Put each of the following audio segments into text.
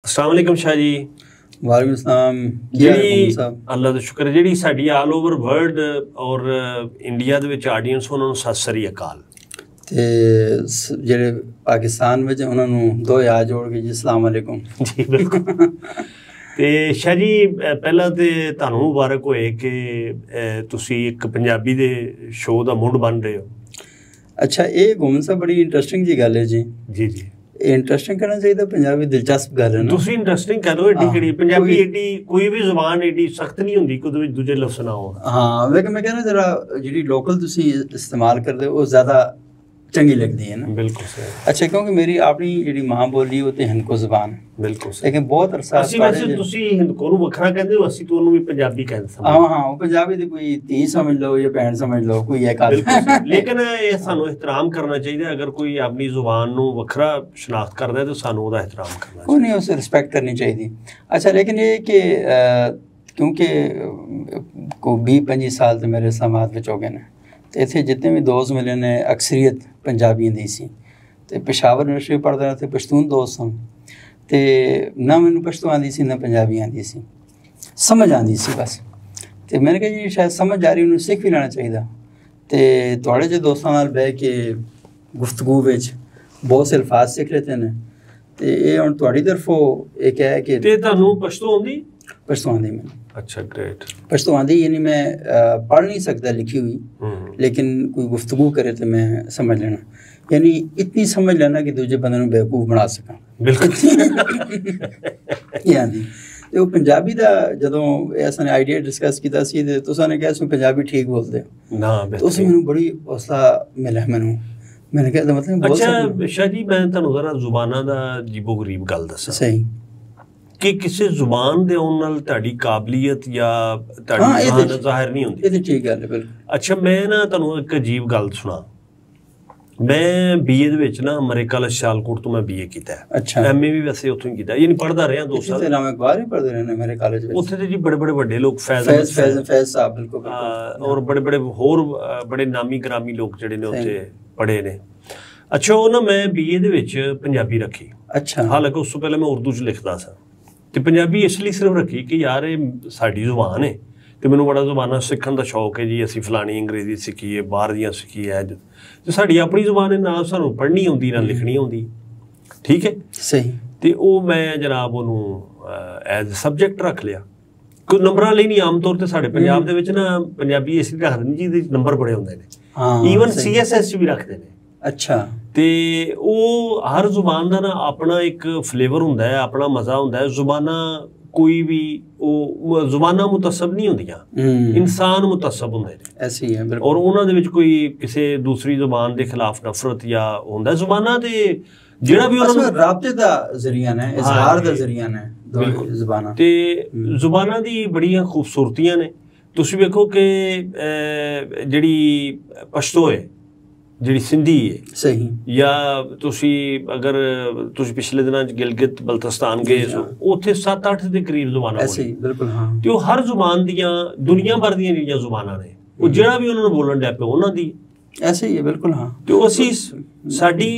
अस्सलाम वालेकुम शाह जी। वालेकुम अस्सलाम। अल्लाह ਦਾ ਸ਼ੁਕਰ ਜਿਹੜੀ ਸਾਡੀ ਆਲ ਓਵਰ ਵਰਲਡ ਔਰ ਇੰਡੀਆ ਦੇ ਵਿੱਚ ਆਡੀਅנס ਉਹਨਾਂ ਨੂੰ ਸਤਿ ਸ੍ਰੀ ਅਕਾਲ ਤੇ ਜਿਹੜੇ ਪਾਕਿਸਤਾਨ ਵਿੱਚ ਉਹਨਾਂ ਨੂੰ ਦੋ ਹੱਥ ਜੋੜ ਕੇ ਜੀ अस्सलाम वालेकुम ਜੀ ਬਿਲਕੁਲ। ਤੇ ਸ਼ਾਹ ਜੀ ਪਹਿਲਾਂ ਤੇ ਤੁਹਾਨੂੰ ਮੁਬਾਰਕ ਹੋਏ ਕਿ ਤੁਸੀਂ ਇੱਕ ਪੰਜਾਬੀ ਦੇ ਸ਼ੋਅ ਦਾ ਮੁੱਢ ਬਣ ਰਹੇ ਹੋ। ਅੱਛਾ, ਇਹ ਗੁੰਮ ਸਾਹਿਬ ਬੜੀ ਇੰਟਰਸਟਿੰਗ ਜੀ ਗੱਲ ਹੈ ਜੀ। ਜੀ ਜੀ, इंटरेस्टिंग करना चाहिए, पंजाबी दिलचस्प गल है ना। ਤੁਸੀਂ ਇੰਟਰਸਟਿੰਗ ਕਰੋ ਏਡੀ ਕਿਹੜੀ ਪੰਜਾਬੀ ਏਡੀ ਕੋਈ ਵੀ ਜ਼ੁਬਾਨ ਏਡੀ ਸਖਤ ਨਹੀਂ ਹੁੰਦੀ ਕਿ ਵਿੱਚ ਦੂਜੇ ਲਫ਼ਜ਼ ਨਾ ਹੋਣ। ਹਾਂ ਲੇਕਿਨ ਮੈਂ ਕਹਿੰਦਾ ਜਰਾ ਜਿਹੜੀ ਲੋਕਲ ਤੁਸੀਂ ਇਸਤੇਮਾਲ ਕਰਦੇ ਹੋ ਉਹ ਜ਼ਿਆਦਾ चंगी लगती है ना। बिल्कुल सही। अच्छा, क्योंकि मेरी अपनी जी माँ बोली वो तो हिंदको ज़बान बिल्कुल सही। लेकिन बहुत अरसा वैसे तुसी हिंदको नूं वखरा कहंदे हो, असी तो ओनू भी पंजाबी कहंदे समझ। हां हां, वो पंजाबी दी कोई धी समझ लो या भैन समझ लो, कोई एक लेकिन ये सानू एहतराम करना चाहिए। अगर कोई अपनी जुबान नूं वखरा शनाख्त करदा है तो सानू ओदा एहतराम करना चाहिए। कोई नहीं, उसे रिस्पेक्ट करनी चाहिए। अच्छा, लेकिन ये कि क्योंकि को 20-25 साल तो मेरे समाज विच हो गए ने ਤੇ ਇੱਥੇ ਜਿੰਨੇ ਵੀ ਦੋਸਤ ਮਿਲੇ ਨੇ ਅਕਸਰੀਅਤ ਪੰਜਾਬੀਆਂ ਦੀ ਸੀ ਤੇ ਪੇਸ਼ਾਵਰ ਯੂਨੀਵਰਸਿਟੀ ਪੜ੍ਹਦੇ ਰਹੇ ਤੇ ਪਸ਼ਤੂਨ ਦੋਸਤ ਸਨ ਤੇ ਨਾ ਮੈਨੂੰ ਪਸ਼ਤੂ ਆਉਂਦੀ ਸੀ ਨਾ ਪੰਜਾਬੀ ਆਉਂਦੀ ਸੀ, ਸਮਝ ਆਉਂਦੀ ਸੀ ਬਸ। ਤੇ ਮੈंने ਕਿਹਾ ਜੀ ਸ਼ਾਇਦ ਸਮਝ ਆ ਰਹੀ, ਉਹਨੂੰ ਸਿੱਖ ਵੀ ਲੈਣਾ ਚਾਹੀਦਾ। ਤੇ ਤੁਹਾਡੇ ਜਿਹੇ ਦੋਸਤਾਂ ਨਾਲ ਬਹਿ ਕੇ ਗੁਫ਼ਤਗੂ ਵਿੱਚ ਬਹੁਤ ਸੇ ਅਲਫਾਜ਼ ਸਿੱਖ ਲੈਤੇ ਨੇ ਤੇ ਇਹ ਹੁਣ ਤੁਹਾਡੀ ਤਰਫੋਂ ਇਹ ਹੈ ਕਿ ਤੇ ਤੁਹਾਨੂੰ ਪਸ਼ਤੂ ਆਉਂਦੀ? पश्तो आंदी मैं। अच्छा, ग्रेट। पश्तो आंदी यानी मैं पढ़ नहीं सकता लिखी हुई, लेकिन कोई गुफ्तगू करे तो मैं समझ लेना, यानी इतनी समझ लेना कि दूजे बंदे नूं बेवकूफ़ बना सकां। बिल्कुल ये आंदी। तो पंजाबी दा जदों ऐसा ने आइडिया डिस्कस कीता सी ते तुसां ने कहा तुसीं पंजाबी ठीक बोलदे हो ना, तो उस मैनूं बड़ी हौसला मिला। मैंने कहा मतलब अच्छा शाह जी, मैं तुहानूं जरा जुबानां दा अजीबो गरीब गल दस्सां। सही कि किसी जुबान दे होण नाल तुहाडी काबलियत या तुहाडी ज़हानत ज़ाहिर नहीं होंदी। ये तो ठीक गल है बिल्कुल। अच्छा, मैं ना तुहानूं एक अजीब गल सुना। मैं बीए दे विच ना अमेरिका ला सियालकोट तो मैं बीए कीता है। अच्छा, एमए भी वैसे उत्थों ही कीता, यानी पढ़दा रहा 2 साल। इलाम इकबाल ही पढ़दे रहे मेरे कॉलेज में। उत्थे ते जी बड़े बड़े वड्डे लोग फैज़ साहब बिल्कुल, और बड़े बड़े होर बड़े नामी ग्रामी लोग जिहड़े ने उत्थे पढ़े ने। अच्छा, वो ना मैं बीए दे विच पंजाबी रखी। अच्छा, हालांकि उस तो पहले मैं उर्दू च लिखदा सा ਤੇ ਪੰਜਾਬੀ ਇਸ ਲਈ ਸਿਰਫ ਰੱਖੀ ਕਿ ਯਾਰ ਇਹ ਸਾਡੀ ਜ਼ੁਬਾਨ ਹੈ ਤੇ ਮੈਨੂੰ ਬੜਾ ਜ਼ੁਬਾਨਾਂ ਸਿੱਖਣ ਦਾ ਸ਼ੌਕ ਹੈ ਜੀ। ਅਸੀਂ ਫਲਾਣੀ ਅੰਗਰੇਜ਼ੀ ਸਿੱਖੀ ਹੈ, ਬਾਹਰ ਦੀਆਂ ਸਿੱਖੀ ਹੈ, ਤੇ ਸਾਡੀ ਆਪਣੀ ਜ਼ੁਬਾਨ ਹੈ, ਨਾ ਸਾਨੂੰ ਪੜ੍ਹਨੀ ਆਉਂਦੀ ਨਾ ਲਿਖਣੀ ਆਉਂਦੀ। ਠੀਕ ਹੈ, ਸਹੀ। ਤੇ ਉਹ ਮੈਂ ਜਨਾਬ ਉਹਨੂੰ ਐਜ਼ ਸਬਜੈਕਟ ਰੱਖ ਲਿਆ। ਕੋਈ ਨੰਬਰਾਂ ਲਈ ਨਹੀਂ, ਆਮ ਤੌਰ ਤੇ ਸਾਡੇ ਪੰਜਾਬ ਦੇ ਵਿੱਚ ਨਾ ਪੰਜਾਬੀ ਇਸ ਲਈ ਰੱਖਦੇ ਨੇ ਜਿਹਦੇ ਨੰਬਰ ਬੜੇ ਹੁੰਦੇ ਨੇ, ਈਵਨ CSS 'ਚ ਵੀ ਰੱਖਦੇ ਨੇ। ਅੱਛਾ, ਤੇ ਉਹ ਹਰ ਜ਼ੁਬਾਨ ਦਾ ਨਾ ਆਪਣਾ ਇੱਕ ਫਲੇਵਰ ਹੁੰਦਾ ਹੈ, ਆਪਣਾ ਮਜ਼ਾ ਹੁੰਦਾ ਹੈ। ਜ਼ੁਬਾਨਾਂ ਕੋਈ ਵੀ ਉਹ ਜ਼ੁਬਾਨਾਂ ਮੁਤਸਬ ਨਹੀਂ ਹੁੰਦੀਆਂ, ਇਨਸਾਨ ਮੁਤਸਬ ਹੁੰਦੇ ਨੇ। ਐਸੀ ਹੈ ਬਿਲਕੁਲ। ਔਰ ਉਹਨਾਂ ਦੇ ਵਿੱਚ ਕੋਈ ਕਿਸੇ ਦੂਸਰੀ ਜ਼ੁਬਾਨ ਦੇ ਖਿਲਾਫ ਨਫ਼ਰਤ ਜਾਂ ਹੁੰਦਾ। ਜ਼ੁਬਾਨਾਂ ਤੇ ਜਿਹੜਾ ਵੀ ਉਹਨਾਂ ਨੂੰ ਰਾਬਤੇ ਦਾ ਜ਼ਰੀਆ ਨੇ, ਇਜ਼ਹਾਰ ਦਾ ਜ਼ਰੀਆ ਨੇ ਬਿਲਕੁਲ ਜ਼ੁਬਾਨਾਂ। ਤੇ ਜ਼ੁਬਾਨਾਂ ਦੀ ਬੜੀਆਂ ਖੂਬਸੂਰਤੀਆਂ ਨੇ। ਤੁਸੀਂ ਵੇਖੋ ਕਿ ਜਿਹੜੀ ਪਸ਼ਤੋ ਹੈ, ਜਿਹੜੀ ਸਿੰਧੀ ਹੈ, ਸਹੀ, ਜਾਂ ਤੁਸੀਂ ਅਗਰ ਤੁਸੀਂ ਪਿਛਲੇ ਦਿਨਾਂ 'ਚ ਗਿਲਗਿਤ ਬਲਤਿਸਤਾਨ ਗਏ ਸੋ, ਉੱਥੇ 7-8 ਦੇ ਕਰੀਬ ਜ਼ੁਬਾਨਾਂ ਬੋਲੀਆਂ ਬਿਲਕੁਲ। ਹਾਂ, ਤੇ ਉਹ ਹਰ ਜ਼ੁਬਾਨ ਦੀਆਂ ਦੁਨੀਆ ਭਰ ਦੀਆਂ ਜਿਹੜੀਆਂ ਜ਼ੁਬਾਨਾਂ ਨੇ, ਉਹ ਜਿਹੜਾ ਵੀ ਉਹਨਾਂ ਨੂੰ ਬੋਲਣ ਡਿਆ ਪਿਆ ਉਹਨਾਂ ਦੀ ਐਸੇ ਹੀ ਹੈ ਬਿਲਕੁਲ। ਹਾਂ, ਤੇ ਉਹ ਅਸੀਂ ਸਾਡੀ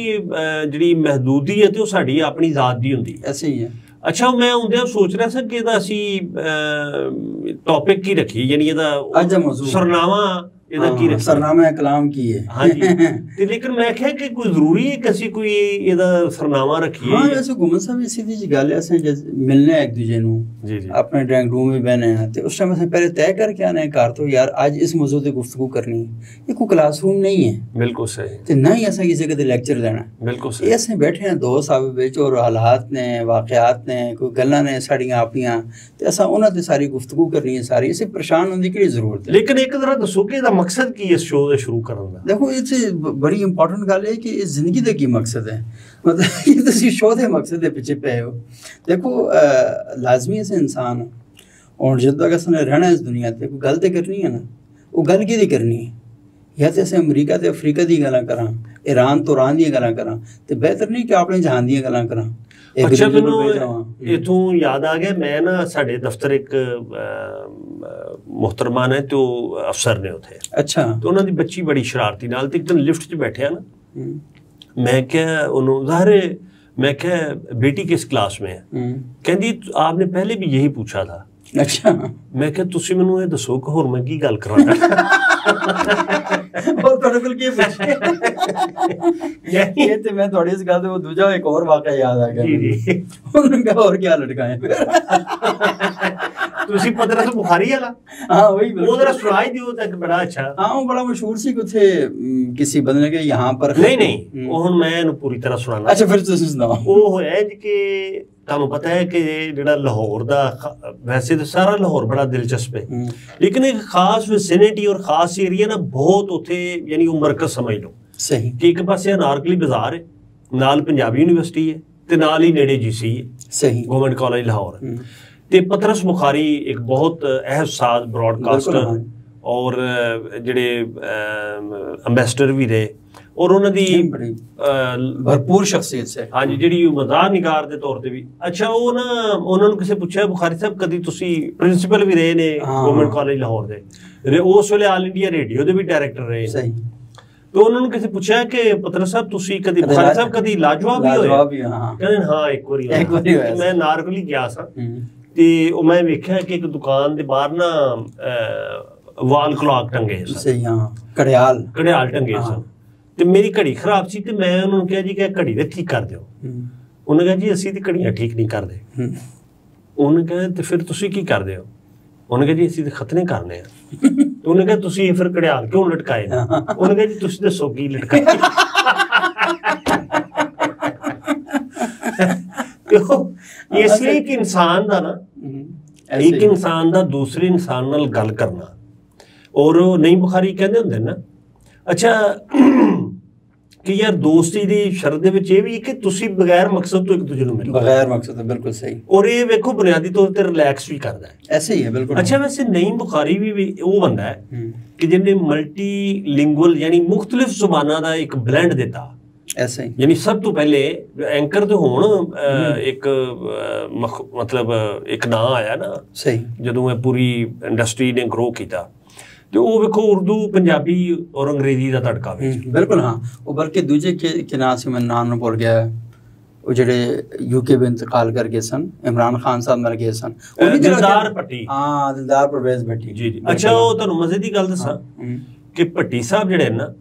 ਜਿਹੜੀ ਮਹਦੂਦੀ ਹੈ ਤੇ ਉਹ ਸਾਡੀ ਆਪਣੀ ਜ਼ਾਤ ਦੀ ਹੁੰਦੀ ਐਸੇ ਹੀ ਹੈ। ਅੱਛਾ, ਮੈਂ ਹੁੰਦਿਆਂ ਸੋਚ ਰਿਹਾ ਸੀ ਕਿ ਇਹਦਾ ਅਸੀਂ ਟੌਪਿਕ ਕੀ ਰੱਖੀ, ਯਾਨੀ ਇਹਦਾ ਸਰਨਾਮਾ ਇਹਦਾ ਕੀ ਰੱਖੀ, ਸਰਨਾਮਾ ਕਲਾਮ ਕੀ ਹੈ। ਹਾਂਜੀ, ਤੇ ਲੇਕਿਨ ਮੈਂ ਕਿਹਾ ਕਿ ਕੋਈ ਜ਼ਰੂਰੀ ਹੈ ਕਿ ਅਸੀਂ ਕੋਈ ਇਹਦਾ ਸਰਨਾਮਾ ਰੱਖੀਏ। ਹਾਂ, ਵੈਸੇ ਗੁੰਮਨ ਸਾਹਿਬ ਸਿੱਧੀ ਜੀ ਗੱਲ ਹੈ, ਅਸੀਂ ਮਿਲਨੇ ਇੱਕ ਦੂਜੇ ਨੂੰ ਜੀ ਜੀ ਆਪਣੇ ਡਰਾਇੰਗ रूम में बहने हैं तो उस टाइम ਅਸੀਂ पहले तय करके आने घर तो यार आज इस मौजू ਤੇ गुफ्तगू करनी है। ये कोई क्लासरूम नहीं है। बिल्कुल सही। ਤੇ ਨਾ ਹੀ ਅਸੀਂ ਕਿਸੇ ਦੇ ਲੈਕਚਰ ਲੈਣਾ। ਬਿਲਕੁਲ ਸਹੀ। ਇਹ ਅਸੀਂ ਬੈਠੇ ਹਾਂ ਦੋ ਸਾਹਿਬ ਵਿੱਚ ਔਰ ਹਾਲਾਤ ਨੇ, ਵਾਕਿਆਤ ਨੇ, ਕੋਈ ਗੱਲਾਂ ਨੇ ਸਾਡੀਆਂ ਆਪਣੀਆਂ ਤੇ ਅਸਾਂ ਉਹਨਾਂ ਤੇ ਸਾਰੀ ਗੁਫ਼ਤਗੂ ਕਰਨੀ ਹੈ ਸਾਰੀ। ਅਸੀਂ ਪਰੇਸ਼ਾਨ ਹੋਣ ਦੀ ਕਿਹੜੀ ਜ਼ਰੂਰਤ ਹੈ। ਲੇਕਿਨ ਇੱਕ ਤਰ੍ਹਾਂ ਦੱਸੋ ਕਿ ਇਹਦਾ मकसद की इस शो दे शुरू करने दा? देखो इत्थे बड़ी इंपॉर्टेंट गल है कि इस जिंदगी दा की मकसद है, मतलब ये तुसी शो दे मकसद दे पीछे पे हो। देखो लाजमी है इंसान और जब तक असने रहना इस दुनिया ते कोई गल ते करनी है ना, वो गल की करनी है। या तो असें अमरीका ते अफ्रीका दी गल्लां करां, ईरान तो ईरान दी गल्लां करां, ते बेहतर नहीं कि अपने जहान दी गल्लां करां। अच्छा, मैनू इथों याद आ गया, मैं ना साडे दफ्तर एक मुहतरमा ने तो अफसर ने उथे। अच्छा, तो उन्हां दी बच्ची बड़ी शरारती नाल ते एक दिन लिफ्ट च बैठे ना, मैं क्या उन्होंने ज़ाहिर मैं क्या बेटी किस क्लास में है, कहती आपने पहले भी यही पूछा था। अच्छा, मैं क्या तुसी मैनू ये दसो कि होर मैं की गल करां और ਤੁਹਾਡੇ ਕੋਲ ਕੀ ਪੁੱਛੇ ਇਹ ਤੇ ਮੈਂ ਤੁਹਾਡੀ ਇਸ ਗੱਲ ਤੇ ਉਹ ਦੂਜਾ ਇੱਕ ਹੋਰ ਵਾਕਿਆ ਯਾਦ ਆ ਗਿਆ ਜੀ। ਉਹਨੂੰ ਕਹਾ ਹੋਰ ਕੀ ਲਟਕਾਏ ਤੁਸੀਂ ਪਤਰਸ ਬੁਖਾਰੀ ਵਾਲਾ? ਹਾਂ ਉਹੀ ਉਹ ਜਰਾ ਸੁਣਾਈ ਦਿਓ ਤਾਂ ਬੜਾ ਅੱਛਾ। ਹਾਂ ਉਹ ਬੜਾ ਮਸ਼ਹੂਰ ਸੀ ਕਿ ਉੱਥੇ ਕਿਸੇ ਬੰਦੇ ਨੇ ਕਿ यहाँ पर ਨਹੀਂ ਉਹ ਹੁਣ ਮੈਂ ਇਹਨੂੰ ਪੂਰੀ ਤਰ੍ਹਾਂ ਸੁਣਾਣਾ। ਅੱਛਾ ਫਿਰ ਤੁਸੀਂ ਸੁਣਾਓ। ਉਹ ਹੋਇਆ ਜੀ ਕਿ ਤੁਹਾਨੂੰ ਪਤਾ ਹੈ ਕਿ ਜਿਹੜਾ ਲਾਹੌਰ ਦਾ ਵੈਸੇ ਤਾਂ ਸਾਰਾ ਲਾਹੌਰ ਬੜਾ ਦਿਲਚਸਪ ਹੈ, ਲੇਕਿਨ ਇੱਕ ਖਾਸ ਵਿਸਿਨਿਟੀ ਔਰ ਖਾਸ ਏਰੀਆ ਨਾ ਬਹੁਤ ਉੱਥੇ ਯਾਨੀ ਉਹ ਮਰਕਜ਼ ਸਮਝ ਲਓ। ਸਹੀ ਕਿ ਇੱਕ ਪਾਸੇ ਅਨਾਰਕਲੀ ਬਾਜ਼ਾਰ ਹੈ, ਨਾਲ ਪੰਜਾਬੀ ਯੂਨੀਵਰਸਿਟੀ ਹੈ ਤੇ ਨਾਲ ਹੀ ਨੇੜੇ GC ਹੈ, ਸਹੀ ਗਵਰਨਮੈਂਟ ਕਾਲਜ ਲਾਹੌਰ। ਤੇ ਪਤਰਸ ਬੁਖਾਰੀ ਇੱਕ ਬਹੁਤ ਅਹਿਮ ਉਸਤਾਦ ਬ੍ਰੌਡਕਾਸਟਰ ਔਰ ਜਿਹੜੇ ਅੰਬੈਸਡਰ ਵੀ ਰਹੇ ਔਰ ਉਹਨਾਂ ਦੀ ਭਰਪੂਰ ਸ਼ਖਸੀਅਤ ਸੀ। ਹਾਂਜੀ, ਜਿਹੜੀ ਮਜ਼ਾਰ ਨਿਗਾਰ ਦੇ ਤੌਰ ਤੇ ਵੀ ਅੱਛਾ। ਉਹ ਨਾ ਉਹਨਾਂ ਨੂੰ ਕਿਸੇ ਪੁੱਛਿਆ ਬੁਖਾਰੀ ਸਾਹਿਬ ਕਦੀ ਤੁਸੀਂ ਪ੍ਰਿੰਸੀਪਲ ਵੀ ਰਹੇ ਨੇ ਗਵਰਨਮੈਂਟ ਕਾਲਜ ਲਾਹੌਰ ਦੇ, ਉਸ ਵੇਲੇ ਆਲ ਇੰਡੀਆ ਰੇਡੀਓ ਦੇ ਵੀ ਡਾਇਰੈਕਟਰ ਰਹੇ ਨੇ। ਤੇ ਉਹਨਾਂ ਨੂੰ ਕਿਸੇ ਪੁੱਛਿਆ ਕਿ ਪਤਰਸ ਸਾਹਿਬ ਤੁਸੀਂ ਕਦੀ ਬੁਖਾਰੀ ਸਾਹਿਬ ਕਦੀ ਲਾਜਵਾਬ ਵੀ ਹੋਏ? ਕਹਿੰਦੇ ਹਾਂ ਇੱਕ ਵਾਰੀ ਹੋਇਆ। ਮੈਂ ਨਾਰਕਲੀ ਗਿਆ ਸਾਂ ਤੇ ਉਹ ਮੈਂ ਵੇਖਿਆ ਕਿ ਇੱਕ ਦੁਕਾਨ ਦੇ ਬਾਹਰ ਨਾ ਵਾਲ ਕਲੌਕ ਟੰਗੇ ਸਨ, ਘੜਿਆਲ ਟੰਗੇ ਸਨ ਤੇ ਮੇਰੀ ਘੜੀ ਖਰਾਬ ਸੀ ਤੇ ਮੈਂ ਉਹਨਾਂ ਨੂੰ ਕਿਹਾ ਜੀ ਕਿ ਘੜੀ ਦੇ ਠੀਕ ਕਰ ਦਿਓ। ਉਹਨੇ ਕਿਹਾ ਜੀ ਅਸੀਂ ਤੇ ਘੜੀਆਂ ਠੀਕ ਨਹੀਂ ਕਰਦੇ। ਉਹਨੇ ਕਿਹਾ ਤੇ ਫਿਰ ਤੁਸੀਂ ਕੀ ਕਰਦੇ ਹੋ? ਉਹਨੇ ਕਿਹਾ ਜੀ ਅਸੀਂ ਤੇ ਖਤਨੇ ਕਰਨੇ ਆ। ਉਹਨੇ ਕਿਹਾ ਤੁਸੀਂ ਫਿਰ ਘੜਿਆਲ ਕਿਉਂ ਲਟਕਾਏ ਨੇ? ਉਹਨੇ ਕਿਹਾ ਜੀ ਤੁਸੀਂ ਦੱਸੋ ਕੀ ਲਟਕਾਏ। ਇਸ ਲਈ ਕਿ ਇਨਸਾਨ ਦਾ ਨਾ ਇੱਕ ਇਨਸਾਨ ਦਾ ਦੂਸਰੇ ਇਨਸਾਨ ਨਾਲ ਗੱਲ ਕਰਨਾ ਔਰ ਨਹੀਂ ਬੁਖਾਰੀ ਕਹਿੰਦੇ ਹੁੰਦੇ ਨਾ ਅੱਛਾ ਕਿ ਯਾਰ ਦੋਸਤੀ ਦੀ ਸ਼ਰਤ ਦੇ ਵਿੱਚ ਇਹ ਵੀ ਕਿ ਤੁਸੀਂ ਬਗੈਰ ਮਕਸਦ ਤੋਂ ਇੱਕ ਦੂਜੇ ਨੂੰ ਮਿਲੋ। ਬਗੈਰ ਮਕਸਦ ਤੋਂ ਬਿਲਕੁਲ ਸਹੀ। ਔਰ ਇਹ ਵੇਖੋ ਬੁਨਿਆਦੀ ਤੌਰ ਤੇ ਰਿਲੈਕਸ ਵੀ ਕਰਦਾ ਹੈ। ਐਸੇ ਹੀ ਹੈ ਬਿਲਕੁਲ। ਅੱਛਾ ਵੈਸੇ ਨਹੀਂ ਬੁਖਾਰੀ ਵੀ ਉਹ ਬੰਦਾ ਹੈ ਕਿ ਜਿਹਨੇ ਮਲਟੀ ਲਿੰਗੁਅਲ ਯਾਨੀ ਮੁਖਤਲਿਫ ਜ਼ੁਬਾਨਾਂ ਦਾ ਇੱਕ ਬਲੈਂਡ ਦਿੱਤਾ। ਐਸੇ ਹੀ ਯਾਨੀ ਸਭ ਤੋਂ ਪਹਿਲੇ ਐਂਕਰ ਤੇ ਹੋਣ ਇੱਕ ਮਤਲਬ ਇੱਕ ਨਾਂ ਆਇਆ ਨਾ ਸਹੀ ਜਦੋਂ ਇਹ ਪੂਰੀ ਇੰਡਸਟਰੀ ਨੇ ਗਰੋ ਕੀਤਾ ਤੇ ਉਹ ਵੇਖੋ ਉਰਦੂ ਪੰਜਾਬੀ ਔਰ ਅੰਗਰੇਜ਼ੀ ਦਾ ਤੜਕਾ ਵਿੱਚ ਬਿਲਕੁਲ। ਹਾਂ ਉਹ ਬਲਕਿ ਦੂਜੇ ਕਿ ਨਾਂ ਸੀ ਮੈਂ ਨਾਂ ਨੂੰ ਭੁੱਲ ਗਿਆ, ਉਹ ਜਿਹੜੇ UK ਵਿੱਚ ਇੰਤਕਾਲ ਕਰ ਗਏ ਸਨ, ਇਮਰਾਨ ਖਾਨ ਸਾਹਿਬ ਮਰ ਗਏ ਸਨ, ਦਿਲਦਾਰ ਭੱਟੀ। ਹਾਂ ਦਿਲਦਾਰ ਪਰਵੇਜ਼ ਭੱਟੀ ਜੀ ਜੀ। ਅੱਛਾ ਉਹ ਤੁਹਾਨੂੰ ਮਜ਼ੇ ਦੀ ਗੱਲ ਦੱਸਾਂ ਕਿ ਭੱਟੀ ਸਾਹਿਬ ਜਿਹੜੇ ਨਾ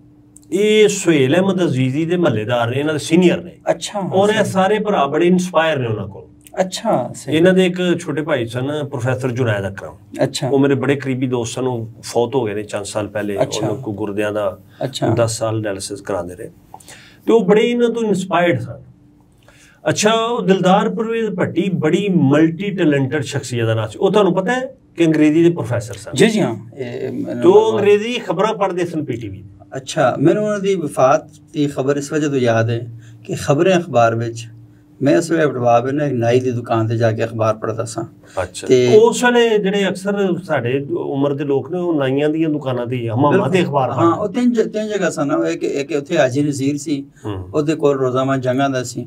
ਇਹ ਸੁਹੇਲ ਅਹਿਮਦ ਅਜ਼ੀਜ਼ੀ ਦੇ ਮਹੱਲੇਦਾਰ ਨੇ, ਇਹਨਾਂ ਦੇ ਸੀਨੀਅਰ ਨੇ। ਅੱਛਾ। ਔਰ ਇਹ ਸਾਰੇ ਭਰਾ ਬੜੇ ਇਨਸਪਾਇਰ ਨੇ ਉਹਨਾਂ ਕੋਲ। ਅੱਛਾ। ਇਹਨਾਂ ਦੇ ਇੱਕ ਛੋਟੇ ਭਾਈ ਸਨ ਪ੍ਰੋਫੈਸਰ ਜੁਨੈਦ ਅਕਰਮ। ਅੱਛਾ। ਉਹ ਮੇਰੇ ਬੜੇ ਕਰੀਬੀ ਦੋਸਤ ਸਨ, ਉਹ ਫੌਤ ਹੋ ਗਏ ਨੇ ਚੰਦ ਸਾਲ ਪਹਿਲੇ। ਉਹਨਾਂ ਕੋ ਗੁਰਦਿਆਂ ਦਾ 10 ਸਾਲ ਡਾਇਲਿਸਿਸ ਕਰਾਉਂਦੇ ਰਹੇ ਤੇ ਉਹ ਬੜੇ ਇਹਨਾਂ ਤੋਂ ਇਨਸਪਾਇਰਡ ਸਨ। ਅੱਛਾ ਉਹ ਦਿਲਦਾਰ ਪਰਵੇਜ਼ ਭੱਟੀ ਬੜੀ ਮਲਟੀ ਟੈਲੈਂਟਡ ਸ਼ਖਸੀਅਤ ਦਾ ਨਾਮ ਸੀ। ਉਹ ਤੁਹਾਨੂੰ ਪਤਾ ਹੈ ਕਿ ਅੰਗਰੇਜ਼ੀ ਦੇ ਪ੍ਰੋਫੈਸਰ ਸਨ। ਜੀ ਜੀ ਹਾਂ। ਜੋ ਅੰਗਰੇਜ਼ੀ ਖਬਰਾਂ ਪੜ੍ਹਦੇ ਸਨ PTV। ਅੱਛਾ ਮੈਨੂੰ ਉਹਨਾਂ ਦੀ ਵਫਾਤ ਦੀ ਖਬਰ ਇਸ ਵਜ੍ਹਾ ਤੋਂ ਯਾਦ ਹੈ ਕਿ ਖਬਰਾਂ ਅਖਬਾਰ ਵਿੱਚ ਮੈਂ ਉਸ ਵੇਲੇ ਅਬਟਵਾਬ ਨੇ ਨਾਈ ਦੀ ਦੁਕਾਨ ਤੇ ਜਾ ਕੇ ਅਖਬਾਰ ਪੜ੍ਹਦਾ ਸਾਂ। ਅੱਛਾ। ਤੇ ਉਸ ਵੇਲੇ ਜਿਹੜੇ ਅਕਸਰ ਸਾਡੇ ਉਮਰ ਦੇ ਲੋਕ ਨੇ ਉਹ ਨਾਈਆਂ ਦੀਆਂ ਦੁਕਾਨਾਂ ਤੇ ਹਮਾਮਾਂ ਤੇ ਅਖਬਾਰ ਪੜ੍ਹਦੇ। ਹਾਂ ਉਹ ਤਿੰਨ ਜਗ੍ਹਾ ਸਨ। ਇੱਕ ਉੱਥੇ ਹਾਜੀ ਨਜ਼ੀਰ ਸੀ, ਉਹਦੇ ਕੋਲ ਰੋਜ਼ਾਨਾ ਜੰਗਾਂ ਦਾ ਸੀ।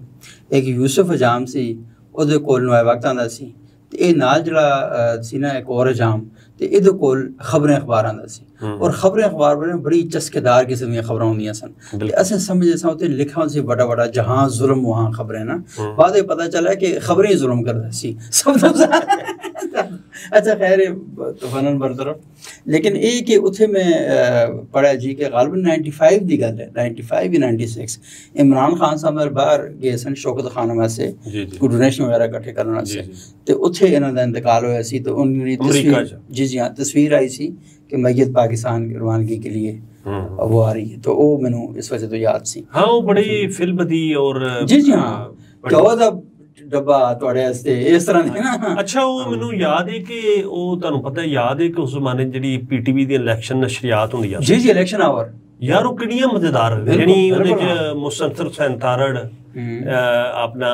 ਇੱਕ ਯੂਸਫ ਹਜਾਮ ਸੀ, ਉਹਦੇ ਕੋਲ ਨਵਾਏ ਵਕਤਾਂ ਦਾ ਸੀ। ਤੇ ਇਹ ਨਾਲ ਜਿਹੜਾ ਸੀ ਨਾ ਇੱਕ ਹੋਰ ਹਜਾਮ ਤੇ ਇਹਦੇ ਕੋਲ ਖਬਰਾਂ ਅਖਬਾਰਾਂ ਦਾ ਸੀ। ਔਰ ਖਬਰਾਂ ਅਖਬਾਰ ਬੜੀ ਚਸਕੇਦਾਰ ਕਿਸਮ ਦੀਆਂ ਖਬਰਾਂ ਹੁੰਦੀਆਂ ਸਨ ਤੇ ਅਸੀਂ ਸਮਝਦੇ ਸਾਂ ਉੱਥੇ ਲਿਖਿਆ ਸੀ ਵੱਡਾ ਵੱਡਾ ਜਹਾਂ ਜ਼ੁਲਮ ਵਹਾਂ ਖਬਰਾਂ ਨਾ। ਬਾਅਦ ਇਹ ਪਤਾ ਚੱਲਿਆ ਕਿ ਖਬਰਾਂ ਹੀ ਜ਼ੁਲਮ ਕਰਦਾ ਸੀ ਸਭ ਤੋਂ ਜ਼ਿਆਦਾ। अच्छा खैर तफनन बरतरफ लेकिन ये कि उत्थे मैं पढ़ा जी कि गालबन 95 दी गल है 95 या 96 इमरान खान साहब मेरे बाहर गए सन शौकत खान वास्ते कोई डोनेशन वगैरह इकट्ठे करने वास्ते ते उत्थे इन्हां दा इंतकाल होया सी तो उन्होंने तस्वीर जी जी हाँ तस्वीर आई सी कि मैयत पाकिस्तान की रवानगी के लिए वो आ रही है तो वो मैनू इस वजह तो याद सी। हाँ वो बड़ी फिल्म थी और जी जी हाँ क्या था ਡੱਬਾ ਤੁਹਾਡੇ ਵਾਸਤੇ ਇਸ ਤਰ੍ਹਾਂ ਦੀ ਨਾ। ਅੱਛਾ ਉਹ ਮੈਨੂੰ ਯਾਦ ਹੈ ਕਿ ਉਹ ਤੁਹਾਨੂੰ ਪਤਾ ਯਾਦ ਹੈ ਕਿ ਉਸ ਜ਼ਮਾਨੇ ਜਿਹੜੀ PTV ਦੀ ਇਲੈਕਸ਼ਨ ਨਸ਼ਰੀਆਤ ਹੁੰਦੀਆਂ ਜੀ ਜੀ ਇਲੈਕਸ਼ਨ ਆਵਰ ਯਾਰ ਉਹ ਕਿੰਨੀਆਂ ਮਜ਼ੇਦਾਰ ਯਾਨੀ ਉਹਦੇ ਚ ਮੁਸੰਸਰ ਹੁਸੈਨ ਤਾਰੜ ਆਪਣਾ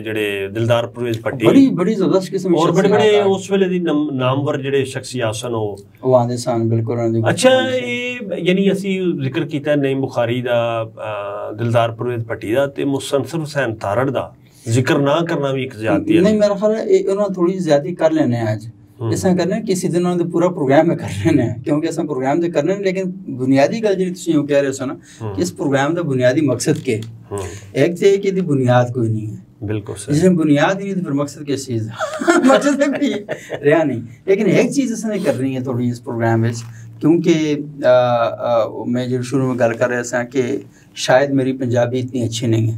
ਜਿਹੜੇ ਦਿਲਦਾਰ ਪਰਵੇਜ਼ ਭੱਟੀ ਬੜੀ ਜ਼ਬਰਦਸਤ ਕਿਸਮ ਔਰ ਬੜੇ ਉਸ ਵੇਲੇ ਦੀ ਨਾਮਵਰ ਜਿਹੜੇ ਸ਼ਖਸੀਅਤ ਸਨ ਉਹ ਆਂਦੇ ਸਨ ਬਿਲਕੁਲ। ਅੱਛਾ ਇਹ ਯਾਨੀ ਅਸੀਂ ਜ਼ਿਕਰ ਕੀਤਾ ਨਈਮ ਬੁਖਾਰੀ ਦਾ ਦਿਲਦਾਰ ਪਰਵੇਜ਼ ਭੱਟੀ ਦਾ ਤੇ ਮੁਸੰਸਰ ਹੁਸੈਨ ਤਾਰੜ ਦਾ ਜ਼ਿਕਰ ਨਾ ਕਰਨਾ ਵੀ ਇੱਕ ਜ਼ਿਆਦਤੀ ਹੈ। ਨਹੀਂ ਮੇਰਾ ਖਿਆਲ ਹੈ ਉਹਨਾਂ ਥੋੜੀ ਜ਼ਿਆਦਤੀ ਕਰ ਲੈਣੇ ਅੱਜ इस तरह करने किसी दिन उन्होंने पूरा प्रोग्राम में करने हैं, क्योंकि अस प्रोग्राम तो करने, लेकिन बुनियादी गल जी तुसीं कह रहे हो ना कि इस प्रोग्राम का बुनियादी मकसद के एक तो कि बुनियाद कोई नहीं है, बिल्कुल जिसमें बुनियाद ही नहीं तो फिर मकसद किस चीज़ मकसद भी रहा नहीं। लेकिन एक चीज़ इसने करनी है थोड़ी इस प्रोग्राम में, क्योंकि मैं जो शुरू में गल कर रहा था कि शायद मेरी पंजाबी इतनी अच्छी नहीं है,